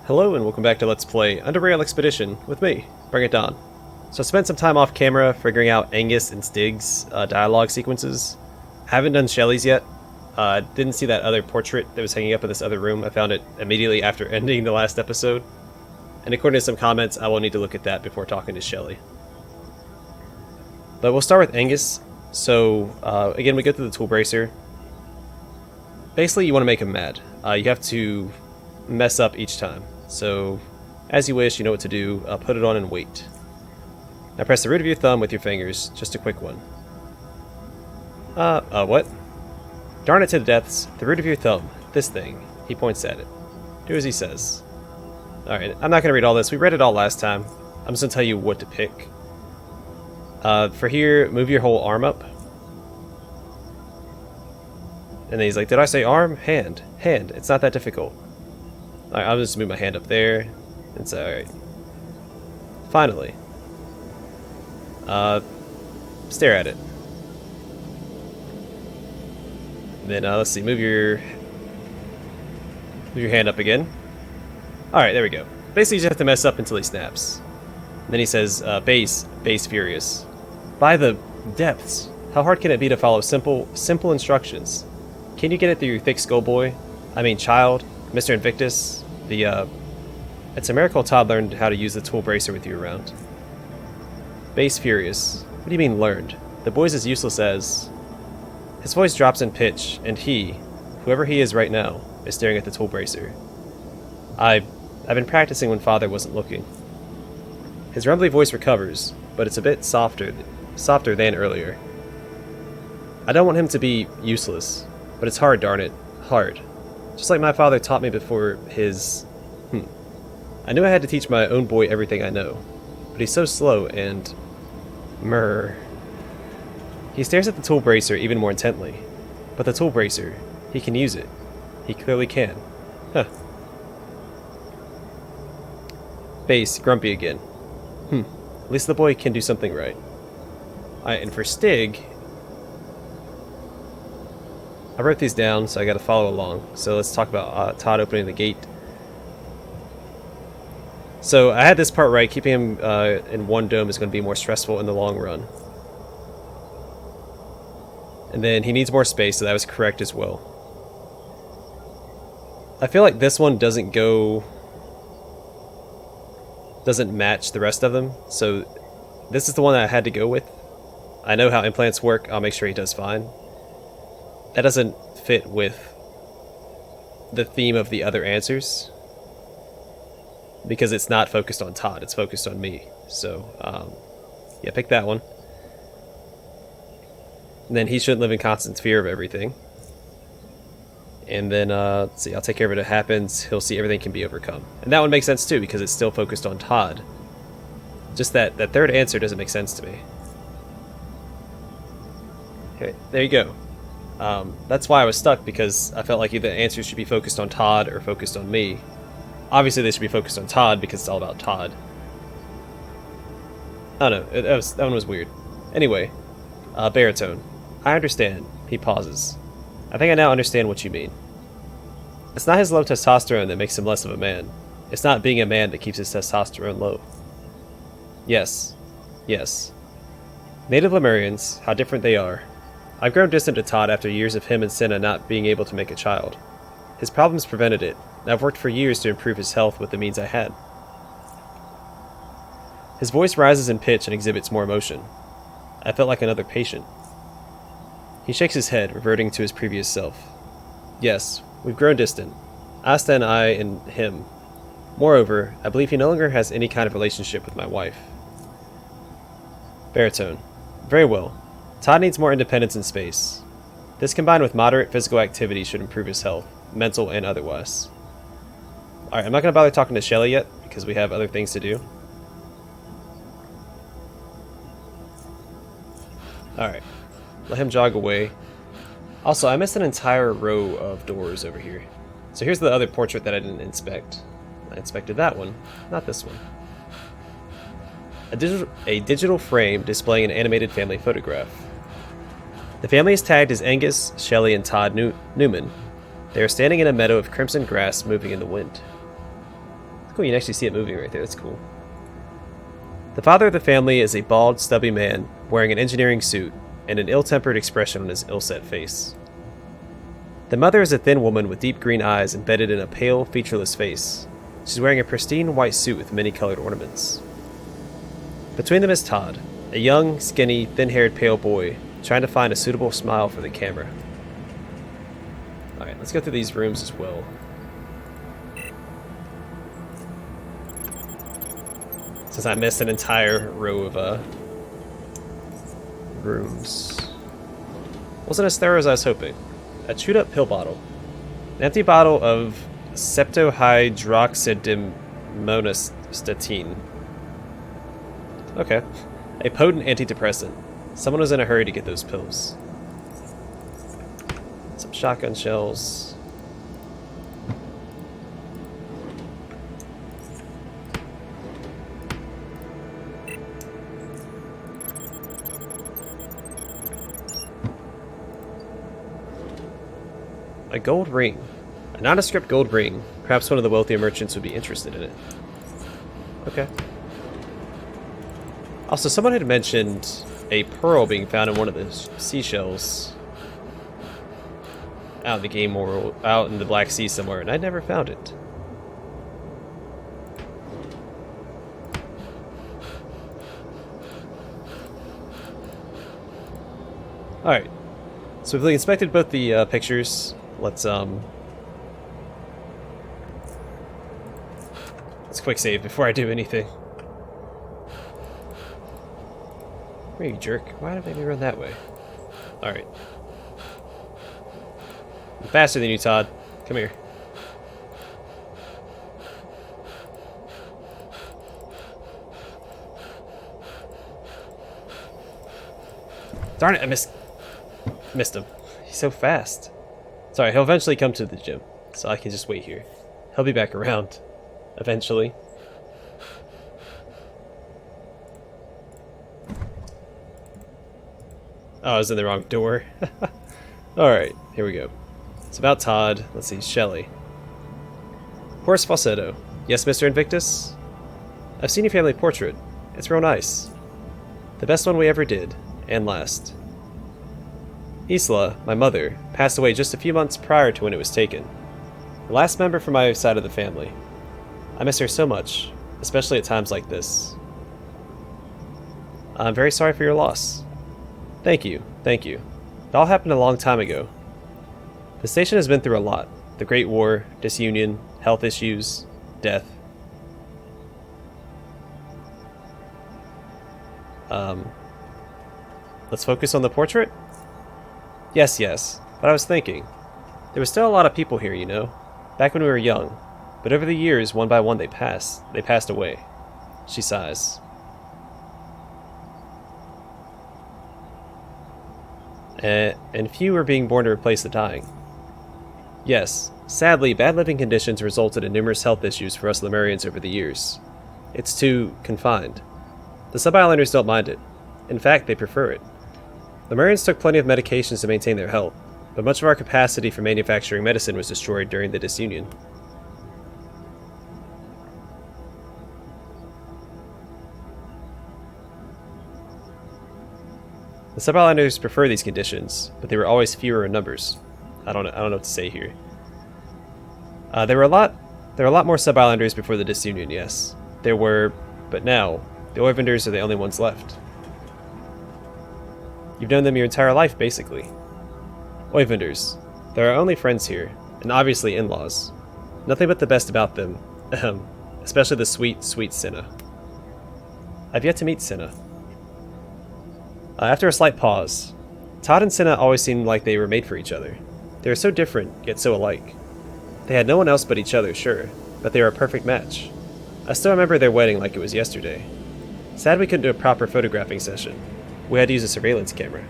Hello and welcome back to Let's Play UnderRail Expedition with me, BringItDon. So I spent some time off camera figuring out Angus and Stig's dialogue sequences. I haven't done Shelly's yet. Didn't see that other portrait that was hanging up in this other room. I found it immediately after ending the last episode. And according to some comments, I will need to look at that before talking to Shelly. But we'll start with Angus. So, again, we go through the tool bracer. Basically, you want to make him mad. You have to mess up each time. So, as you wish, you know what to do. Put it on and wait. Now press the root of your thumb with your fingers. Just a quick one. What? Darn it to the deaths. The root of your thumb. This thing. He points at it. Do as he says. Alright, I'm not going to read all this. We read it all last time. I'm just going to tell you what to pick. For here, move your whole arm up. And then he's like, did I say arm? Hand. Hand. It's not that difficult. Alright, I'll just move my hand up there. It's alright. Finally. Stare at it. Then, let's see, move your hand up again. Alright, there we go. Basically, you just have to mess up until he snaps. And then he says, base furious. By the depths. How hard can it be to follow simple instructions? Can you get it through your thick skull, boy? I mean, child? Mr. Invictus? It's a miracle Todd learned how to use the tool bracer with you around. Base furious. What do you mean, learned? The boy's as useless as... His voice drops in pitch, and he, whoever he is right now, is staring at the tool bracer. I've been practicing when Father wasn't looking. His rumbly voice recovers, but it's a bit softer than earlier. I don't want him to be useless, but it's hard, darn it. Hard. Just like my father taught me before his... I knew I had to teach my own boy everything I know, but he's so slow and... He stares at the tool bracer even more intently. But the tool bracer, he can use it. He clearly can. Huh. Base, grumpy again. At least the boy can do something right. Alright, and for Stig... I wrote these down, so I gotta follow along. So let's talk about Todd opening the gate. So I had this part right. Keeping him in one dome is going to be more stressful in the long run. And then he needs more space, so that was correct as well. I feel like this one doesn't match the rest of them, so this is the one that I had to go with. I know how implants work. I'll make sure he does fine. That doesn't fit with the theme of the other answers, because it's not focused on Todd, it's focused on me. So, yeah, pick that one. And then he shouldn't live in constant fear of everything. And then, let's see, I'll take care of it if it happens. He'll see everything can be overcome. And that one makes sense too, because it's still focused on Todd. Just that third answer doesn't make sense to me. Okay, there you go. That's why I was stuck, because I felt like either the answers should be focused on Todd or focused on me. Obviously, they should be focused on Todd because it's all about Todd. I don't know. That one was weird. Anyway, baritone. I understand. He pauses. I think I now understand what you mean. It's not his low testosterone that makes him less of a man. It's not being a man that keeps his testosterone low. Yes. Yes. Native Lemurians, how different they are. I've grown distant to Todd after years of him and Senna not being able to make a child. His problems prevented it. I've worked for years to improve his health with the means I had. His voice rises in pitch and exhibits more emotion. I felt like another patient. He shakes his head, reverting to his previous self. Yes, we've grown distant. Asta and I and him. Moreover, I believe he no longer has any kind of relationship with my wife. Baritone. Very well. Todd needs more independence in space. This combined with moderate physical activity should improve his health, mental and otherwise. Alright, I'm not going to bother talking to Shelly yet, because we have other things to do. Alright, let him jog away. Also, I missed an entire row of doors over here. So here's the other portrait that I didn't inspect. I inspected that one, not this one. A digital frame displaying an animated family photograph. The family is tagged as Angus, Shelly, and Todd Newman. They are standing in a meadow of crimson grass moving in the wind. Cool, you can actually see it moving right there. That's cool. The father of the family is a bald, stubby man wearing an engineering suit and an ill-tempered expression on his ill-set face. The mother is a thin woman with deep green eyes embedded in a pale, featureless face. She's wearing a pristine white suit with many colored ornaments. Between them is Todd, a young, skinny, thin-haired pale boy trying to find a suitable smile for the camera. Alright, let's go through these rooms as well. Since I missed an entire row of rooms. Wasn't as thorough as I was hoping. A chewed up pill bottle. An empty bottle of septohydroxydimonostatine. Okay. A potent antidepressant. Someone was in a hurry to get those pills. Some shotgun shells. A gold ring. A nondescript gold ring. Perhaps one of the wealthier merchants would be interested in it. Okay. Also, someone had mentioned a pearl being found in one of the seashells out in the game world, out in the Black Sea somewhere, and I never found it. Alright. So we've inspected both the pictures. Let's quick save before I do anything. Where you jerk? Why did I make me run that way? Alright. I'm faster than you, Todd. Come here. Darn it, I missed him. He's so fast. Sorry, he'll eventually come to the gym, so I can just wait here. He'll be back around. Eventually. Oh, I was in the wrong door. Alright, here we go. It's about Todd. Let's see, Shelly. Hoarse falsetto. Yes, Mr. Invictus? I've seen your family portrait. It's real nice. The best one we ever did, and last. Isla, my mother, passed away just a few months prior to when it was taken. The last member from my side of the family. I miss her so much, especially at times like this. I'm very sorry for your loss. Thank you, thank you. It all happened a long time ago. The station has been through a lot. The Great War, disunion, health issues, death. Let's focus on the portrait? Yes, but I was thinking. There was still a lot of people here, you know, back when we were young, but over the years, one by one they passed away. She sighs. And few are being born to replace the dying. Yes, sadly, bad living conditions resulted in numerous health issues for us Lemurians over the years. It's too confined. The Sub-Islanders don't mind it. In fact, they prefer it. Lemurians took plenty of medications to maintain their health, but much of our capacity for manufacturing medicine was destroyed during the disunion. The Sub-Islanders prefer these conditions, but they were always fewer in numbers. I don't know what to say here. There were a lot more Sub-Islanders before the disunion, yes. There were, but now, the Oivenders are the only ones left. You've known them your entire life, basically. Oivenders. They're our only friends here, and obviously in-laws. Nothing but the best about them. Especially the sweet, sweet Cinna. I've yet to meet Cinna. After a slight pause, Todd and Cinna always seemed like they were made for each other. They were so different, yet so alike. They had no one else but each other, sure, but they were a perfect match. I still remember their wedding like it was yesterday. Sad we couldn't do a proper photographing session. We had to use a surveillance camera.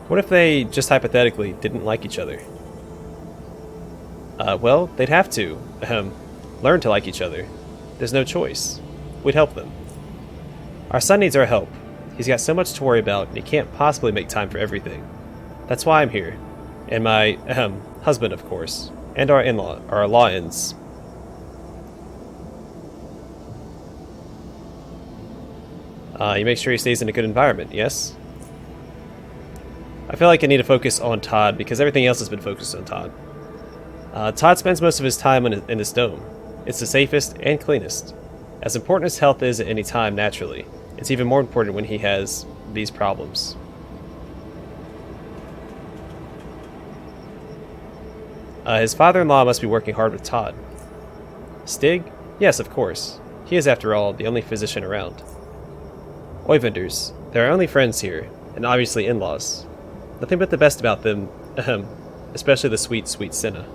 What if they, just hypothetically, didn't like each other? Well, they'd have to, learn to like each other. There's no choice. We'd help them. Our son needs our help. He's got so much to worry about, and he can't possibly make time for everything. That's why I'm here. And my, husband, of course. And our in-law, our law-ins. You make sure he stays in a good environment, yes? I feel like I need to focus on Todd because everything else has been focused on Todd. Todd spends most of his time in this dome. It's the safest and cleanest. As important as health is at any time, naturally, it's even more important when he has these problems. His father-in-law must be working hard with Todd. Stig? Yes, of course. He is, after all, the only physician around. Oivenders, they're our only friends here, and obviously in-laws. Nothing but the best about them, especially the sweet, sweet Senna.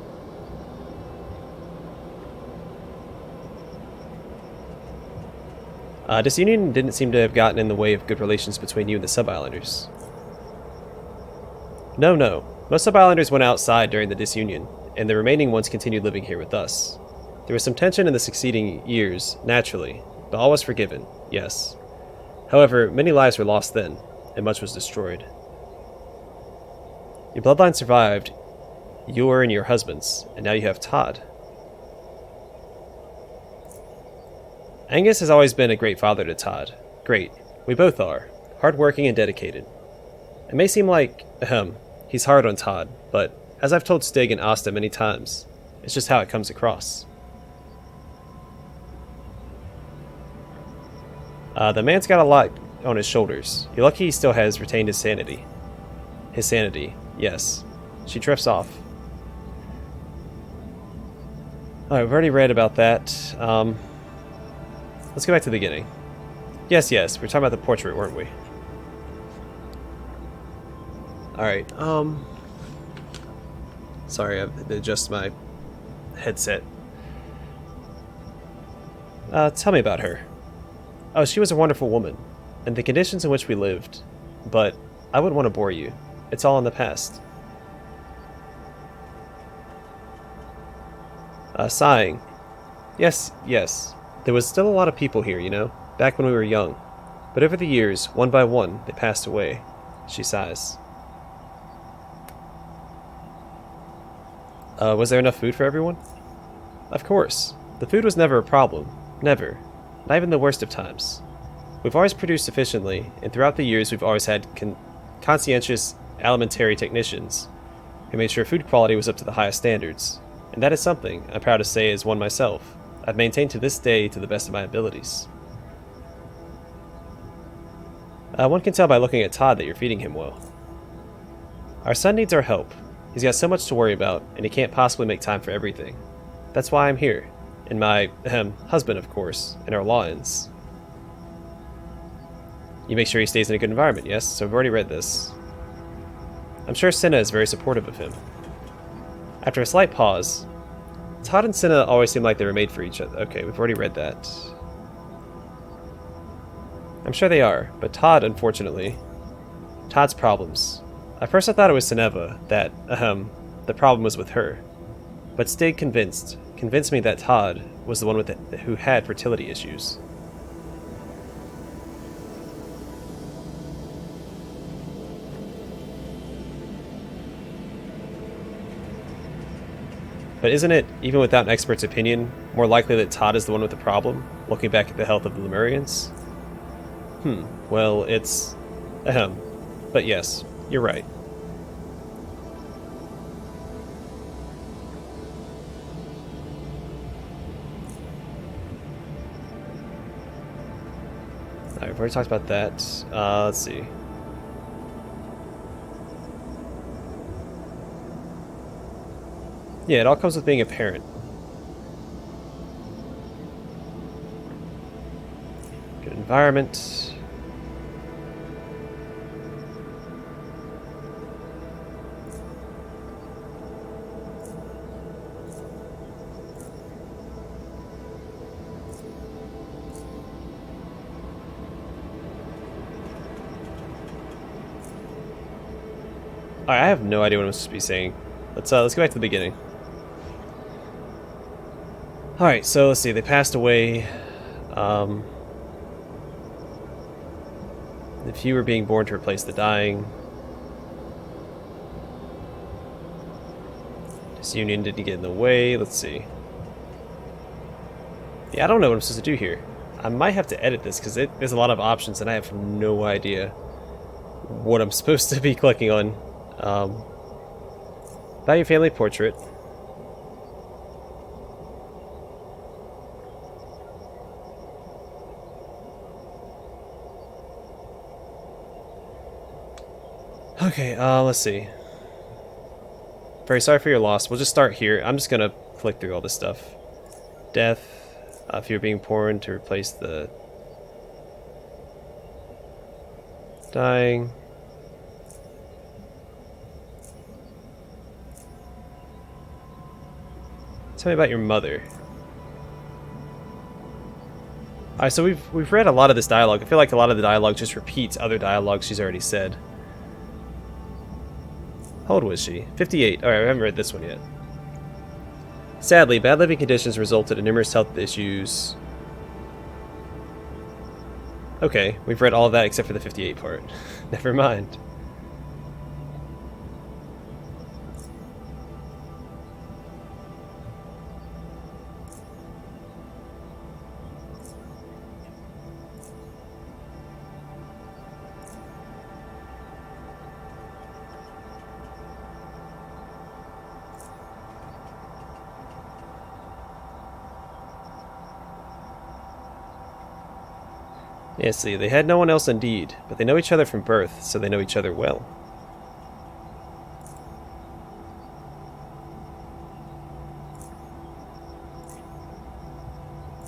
Disunion didn't seem to have gotten in the way of good relations between you and the Sub-Islanders. No. Most Sub-Islanders went outside during the disunion, and the remaining ones continued living here with us. There was some tension in the succeeding years, naturally, but all was forgiven, yes. However, many lives were lost then, and much was destroyed. Your bloodline survived, your and your husband's, and now you have Todd. Angus has always been a great father to Todd. Great. We both are. Hardworking and dedicated. It may seem like, he's hard on Todd, but as I've told Stig and Asta many times, it's just how it comes across. The man's got a lot on his shoulders. You're lucky he still has retained his sanity. His sanity, yes. She drifts off. Alright, we've already read about that. Let's go back to the beginning. Yes, we were talking about the portrait, weren't we? Alright, sorry, I have to adjust my headset. Tell me about her. Oh, she was a wonderful woman, and the conditions in which we lived, but I wouldn't want to bore you. It's all in the past. Sighing. Yes. There was still a lot of people here, you know, back when we were young. But over the years, one by one, they passed away. She sighs. Was there enough food for everyone? Of course. The food was never a problem. Never. Not even the worst of times. We've always produced sufficiently, and throughout the years we've always had conscientious alimentary technicians who made sure food quality was up to the highest standards. And that is something, I'm proud to say, as one myself, I've maintained to this day to the best of my abilities. One can tell by looking at Todd that you're feeding him well. Our son needs our help. He's got so much to worry about, and he can't possibly make time for everything. That's why I'm here. And my, husband, of course, and our law-ins. You make sure he stays in a good environment, yes? So I've already read this. I'm sure Senna is very supportive of him. After a slight pause, Todd and Senna always seem like they were made for each other. Okay, we've already read that. I'm sure they are, but Todd, unfortunately... Todd's problems. At first I thought it was Seneva, that, the problem was with her. But Stig convinced me that Todd was the one who had fertility issues. But isn't it, even without an expert's opinion, more likely that Todd is the one with the problem, looking back at the health of the Lemurians? Well, it's... But yes, you're right. Alright, we've already talked about that. Let's see. Yeah, it all comes with being a parent. Good environment. Alright, I have no idea what I'm supposed to be saying. Let's go back to the beginning. Alright, so let's see, they passed away. The few were being born to replace the dying. This union didn't get in the way. Let's see. Yeah, I don't know what I'm supposed to do here. I might have to edit this because there's a lot of options and I have no idea what I'm supposed to be clicking on. About your family portrait. Okay, let's see. Very sorry for your loss. We'll just start here. I'm just gonna flick through all this stuff. Death. If you're being born to replace the dying. Tell me about your mother. Alright, so we've read a lot of this dialogue. I feel like a lot of the dialogue just repeats other dialogue she's already said. How old was she? 58. Alright, I haven't read this one yet. Sadly, bad living conditions resulted in numerous health issues. Okay, we've read all of that except for the 58 part. Never mind. Yes, see, they had no one else indeed, but they know each other from birth, so they know each other well.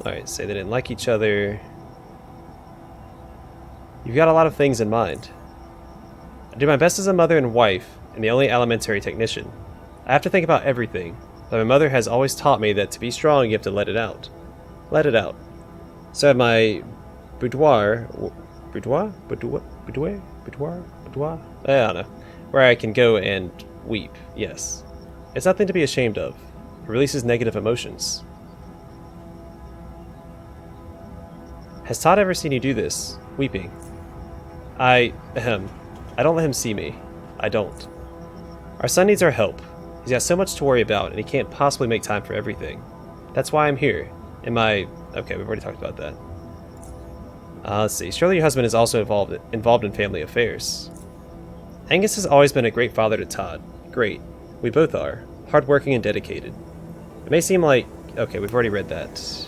Alright, say they didn't like each other. You've got a lot of things in mind. I do my best as a mother and wife, and the only alimentary technician. I have to think about everything, but my mother has always taught me that to be strong you have to let it out. Let it out. So at my boudoir, I don't know, where I can go and weep, yes. It's nothing to be ashamed of. It releases negative emotions. Has Todd ever seen you do this? Weeping. I don't let him see me. I don't. Our son needs our help. He's got so much to worry about, and he can't possibly make time for everything. That's why I'm here. Okay, we've already talked about that. Let's see. Surely your husband is also involved in family affairs. Angus has always been a great father to Todd. Great. We both are. Hardworking and dedicated. It may seem like... Okay, we've already read that.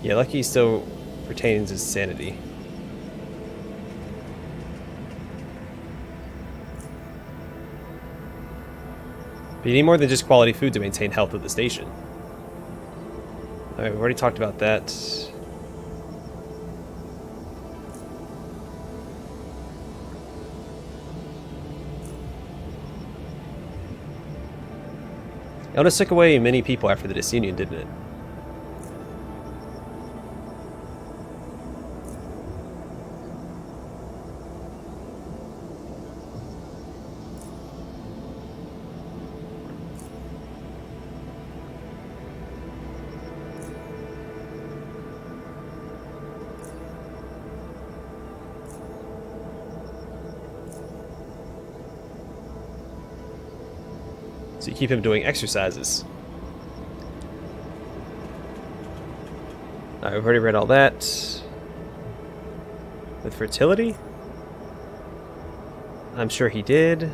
Yeah, lucky he still retains his sanity. But you need more than just quality food to maintain health of the station. Alright, we've already talked about that. Illness took away many people after the disunion, didn't it? So you keep him doing exercises. Alright, we've already read all that. With fertility? I'm sure he did.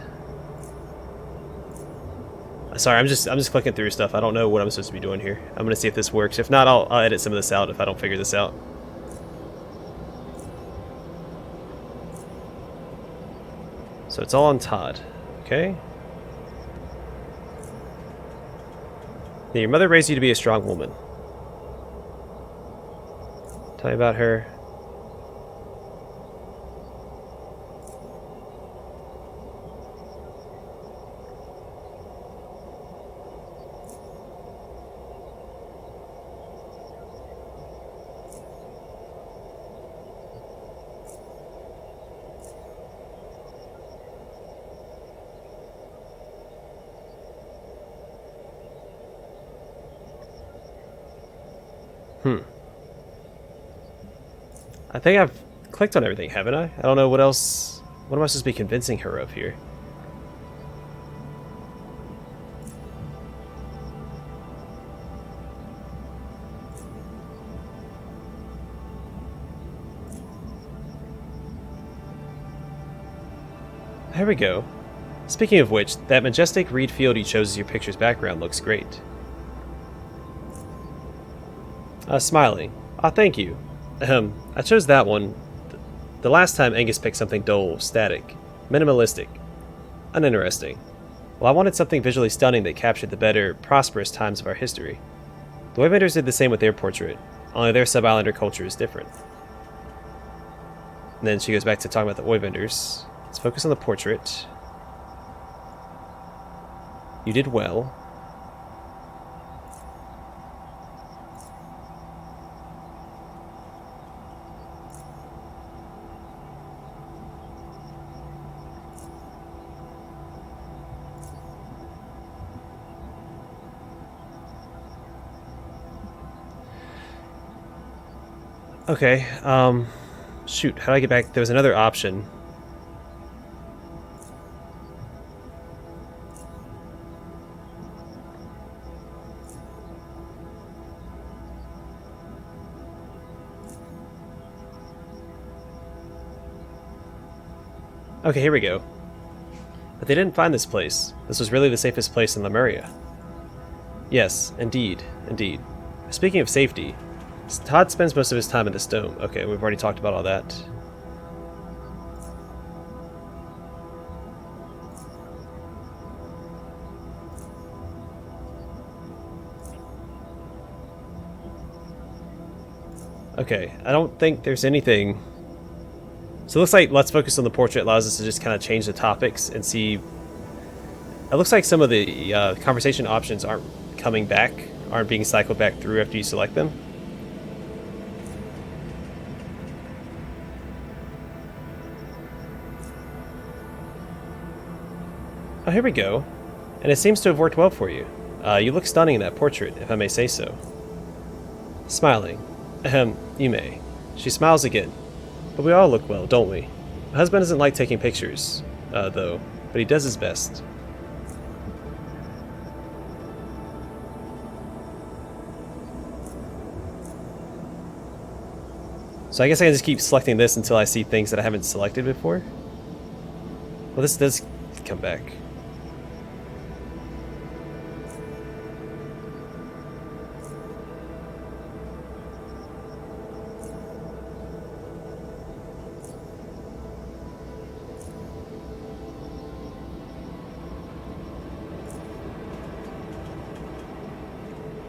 Sorry, I'm just clicking through stuff. I don't know what I'm supposed to be doing here. I'm gonna see if this works. If not, I'll edit some of this out if I don't figure this out. So it's all on Todd. Okay. Yeah, your mother raised you to be a strong woman. Tell me about her. I think I've clicked on everything, haven't I? I don't know what else... What am I supposed to be convincing her of here? Here we go. Speaking of which, that majestic reed field you chose as your picture's background looks great. Smiling. Ah, thank you. I chose that one. The last time Angus picked something dull, static, minimalistic, uninteresting. Well, I wanted something visually stunning that captured the better, prosperous times of our history. The Waybenders did the same with their portrait, only their sub-islander culture is different. And then she goes back to talking about the Waybenders. Let's focus on the portrait. You did well. Okay, shoot, how do I get back? There was another option. Okay, here we go. But they didn't find this place. This was really the safest place in Lemuria. Yes, indeed, indeed. Speaking of safety, Todd spends most of his time in this dome. Okay, we've already talked about all that. Okay, I don't think there's anything. So it looks like let's focus on the portrait allows us to just kind of change the topics and see. It looks like some of the conversation options aren't coming back, aren't being cycled back through after you select them. Oh, here we go. And it seems to have worked well for you. You look stunning in that portrait, if I may say so. Smiling. You may. She smiles again. But we all look well, don't we? My husband doesn't like taking pictures, though, but he does his best. So I guess I can just keep selecting this until I see things that I haven't selected before. Well, this does come back.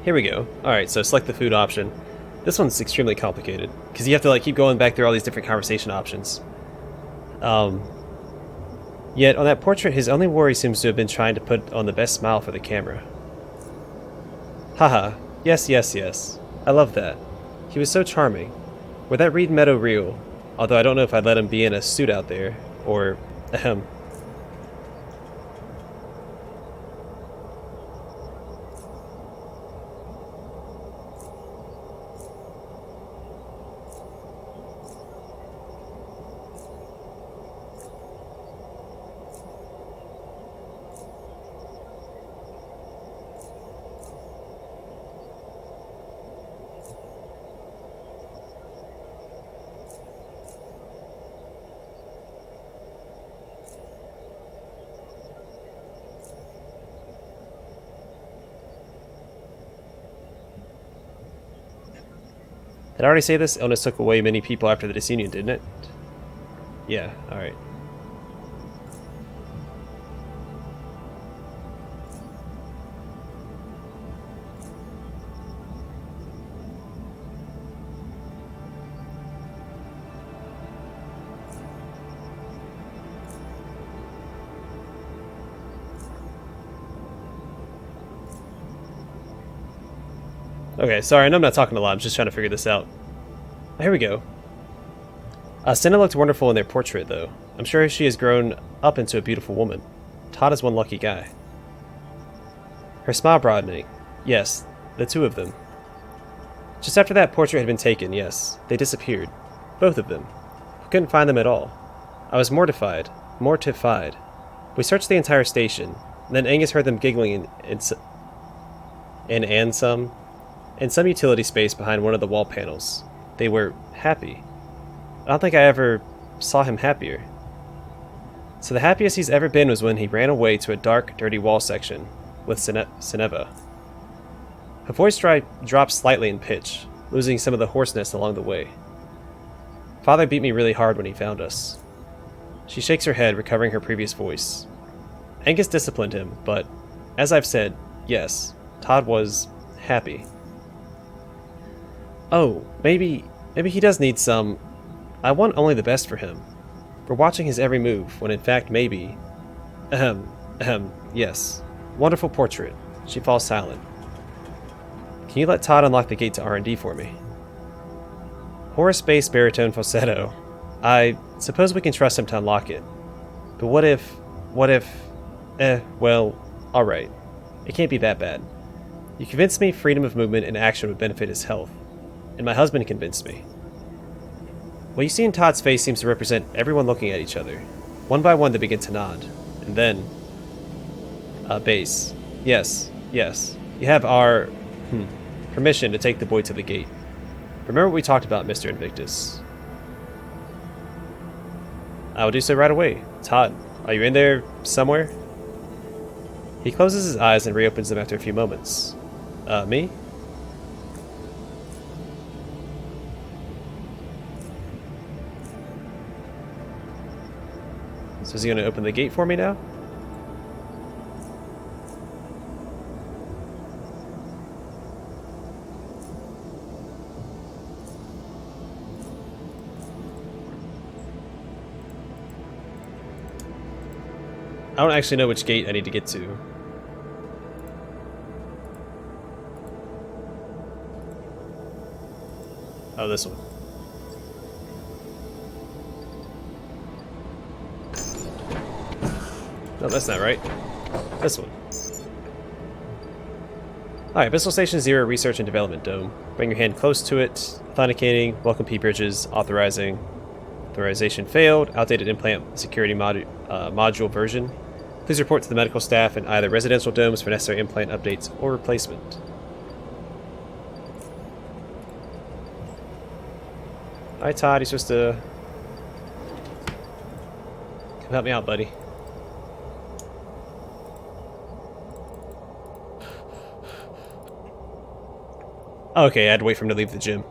Here we go. Alright, so select the food option. This one's extremely complicated, because you have to like keep going back through all these different conversation options. Yet, on that portrait, his only worry seems to have been trying to put on the best smile for the camera. Haha, yes, yes, yes. I love that. He was so charming. Were that Reed Meadow real? Although I don't know if I'd let him be in a suit out there, or, ahem. Did I already say this? Illness took away many people after the disunion, didn't it? Yeah, alright. Okay, sorry, I know I'm not talking a lot, I'm just trying to figure this out. Here we go. Senna looked wonderful in their portrait, though. I'm sure she has grown up into a beautiful woman. Todd is one lucky guy. Her smile broadening. Yes, the two of them. Just after that portrait had been taken, yes, they disappeared. Both of them. We couldn't find them at all. I was mortified. Mortified. We searched the entire station, and then Angus heard them giggling in some utility space behind one of the wall panels. They were happy. I don't think I ever saw him happier. So the happiest he's ever been was when he ran away to a dark, dirty wall section with Sineva. Her voice dropped slightly in pitch, losing some of the hoarseness along the way. Father beat me really hard when he found us. She shakes her head, recovering her previous voice. Angus disciplined him, but, as I've said, yes, Todd was happy. Oh, maybe he does need some... I want only the best for him. We're watching his every move, when in fact maybe... yes. Wonderful portrait. She falls silent. Can you let Todd unlock the gate to R&D for me? Hoarse bass baritone falsetto. I suppose we can trust him to unlock it. But what if... well, alright. It can't be that bad. You convinced me freedom of movement and action would benefit his health. And my husband convinced me. What you see in Todd's face seems to represent everyone looking at each other. One by one they begin to nod. And then... bass. Yes. You have our... permission to take the boy to the gate. Remember what we talked about, Mr. Invictus. I will do so right away. Todd, are you in there somewhere? He closes his eyes and reopens them after a few moments. Me? So is he going to open the gate for me now? I don't actually know which gate I need to get to. Oh, this one. No, that's not right. This one. Alright, Vessel Station 0 Research and Development Dome. Bring your hand close to it. Authenticating. Welcome P-Bridges. Authorizing. Authorization failed. Outdated implant security module version. Please report to the medical staff in either residential domes for necessary implant updates or replacement. Alright, Todd, you're supposed to... come help me out, buddy. Okay, I had to wait for him to leave the gym.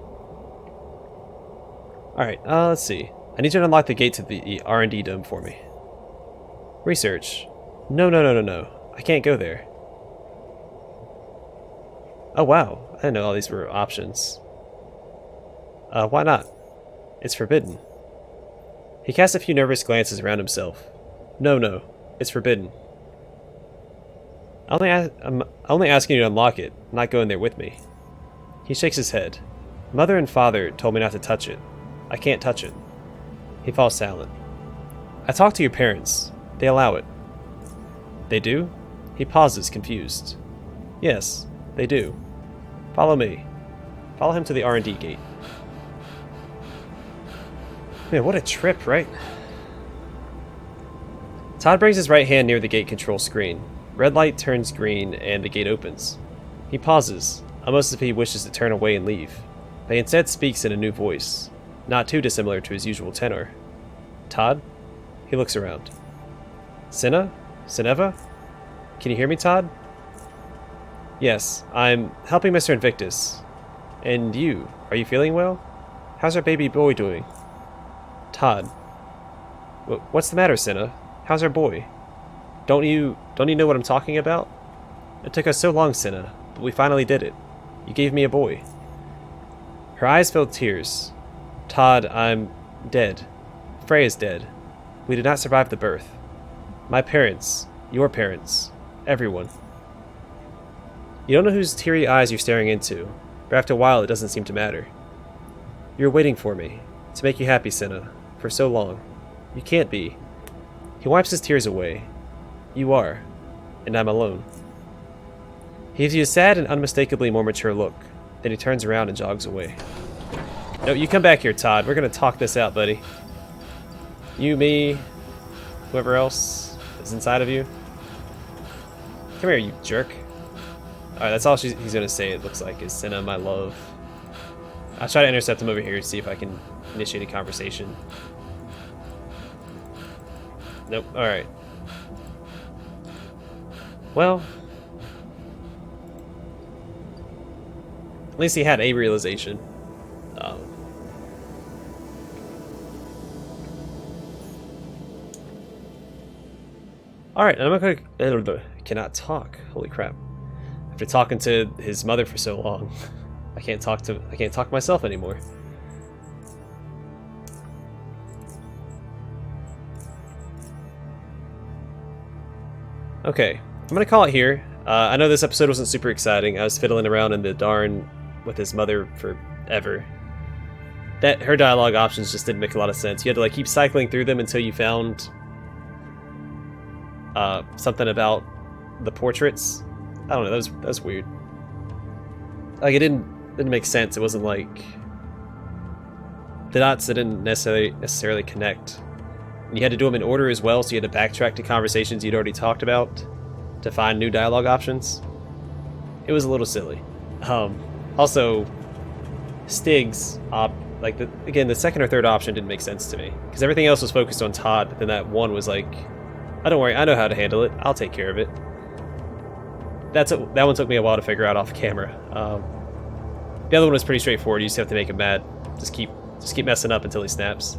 Alright, let's see. I need you to unlock the gate to the R&D Dome for me. Research. No. I can't go there. Oh wow, I didn't know all these were options. Why not? It's forbidden. He casts a few nervous glances around himself. No, it's forbidden. I'm only asking you to unlock it, not go in there with me. He shakes his head. Mother and father told me not to touch it. I can't touch it. He falls silent. I talked to your parents. They allow it. They do? He pauses, confused. Yes, they do. Follow me. Follow him to the R&D gate. Man, what a trip, right? Todd brings his right hand near the gate control screen. Red light turns green and the gate opens. He pauses, almost as if he wishes to turn away and leave, but he instead speaks in a new voice, not too dissimilar to his usual tenor. Todd? He looks around. Sineva? Can you hear me, Todd? Yes, I'm helping Mr. Invictus. And you, are you feeling well? How's our baby boy doing? Todd. What's the matter, Sinna? How's our boy? Don't you know what I'm talking about? It took us so long, Sinna, but we finally did it. You gave me a boy. Her eyes filled tears. Todd, I'm dead. Freya's dead. We did not survive the birth. My parents, your parents, everyone. You don't know whose teary eyes you're staring into, but after a while it doesn't seem to matter. You're waiting for me, to make you happy, Sinna, for so long. You can't be. He wipes his tears away. You are, and I'm alone. He gives you a sad and unmistakably more mature look, then he turns around and jogs away. No, you come back here, Todd. We're gonna talk this out, buddy. You, me, whoever else is inside of you. Come here, you jerk. Alright, that's all he's gonna say, it looks like, is Sinna, my love. I'll try to intercept him over here, see if I can initiate a conversation. Nope. Alright. Well, at least he had a realization. Alright, I'm gonna cannot talk. Holy crap. After talking to his mother for so long, I can't talk myself anymore. Okay, I'm gonna call it here. I know this episode wasn't super exciting. I was fiddling around in the darn with his mother forever. That her dialogue options just didn't make a lot of sense. You had to like keep cycling through them until you found something about the portraits. I don't know. That was weird. Like it didn't make sense. It wasn't like the dots that didn't necessarily connect. And you had to do them in order as well, so you had to backtrack to conversations you'd already talked about to find new dialogue options. It was a little silly. Also, Stig's again, the second or third option didn't make sense to me because everything else was focused on Todd, but then that one was like, "Oh, don't worry, I know how to handle it. I'll take care of it." That one took me a while to figure out off camera. The other one was pretty straightforward. You just have to make him mad. Just keep messing up until he snaps.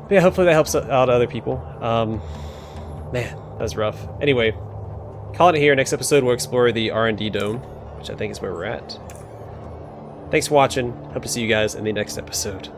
But yeah, hopefully that helps out other people. Man, that was rough. Anyway, calling it here. Next episode, we'll explore the R&D Dome, which I think is where we're at. Thanks for watching. Hope to see you guys in the next episode.